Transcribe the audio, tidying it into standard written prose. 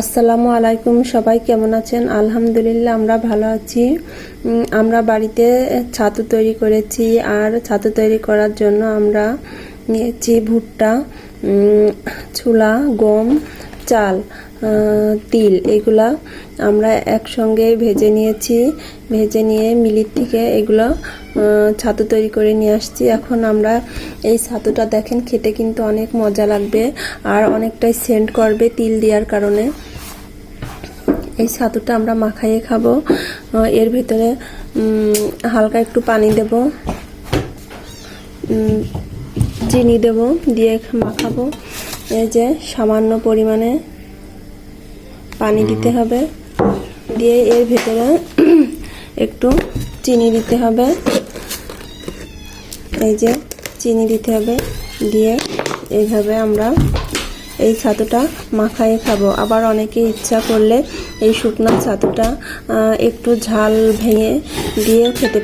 আসসালামু আলাইকুম, সবাই কেমন আছেন? আলহামদুলিল্লাহ আমরা ভালো আছি। আমরা বাড়িতে ছাতু তৈরি করেছি, আর ছাতু তৈরি করার জন্য আমরা নিয়েছি ভুট্টা, ছোলা, গম, চাল, তিল। এগুলা আমরা একসঙ্গে ভেজে নিয়েছি। ভেজে নিয়ে মিলের থেকে এগুলো ছাতু তৈরি করে নিয়ে আসছি। এখন আমরা এই ছাতুটা দেখেন, খেতে কিন্তু অনেক মজা লাগবে আর অনেকটাই সেন্ট করবে তিল দেওয়ার কারণে। এই ছাতুটা আমরা মাখাইয়ে খাবো। এর ভেতরে হালকা একটু পানি দেব, চিনি দেব, দিয়ে মাখাবো। এই যে সামান্য পরিমাণে পানি দিতে হবে, দিয়ে এর ভেতরে একটু চিনি দিতে হবে। এই যে চিনি দিতে হবে, দিয়ে এইভাবে আমরা এই ছাতুটা মাখায়ে খাবো। আবার অনেকে ইচ্ছা করলে এই শুকনো ছাতুটা একটু ঝাল ভেঙে দিয়েও খেতে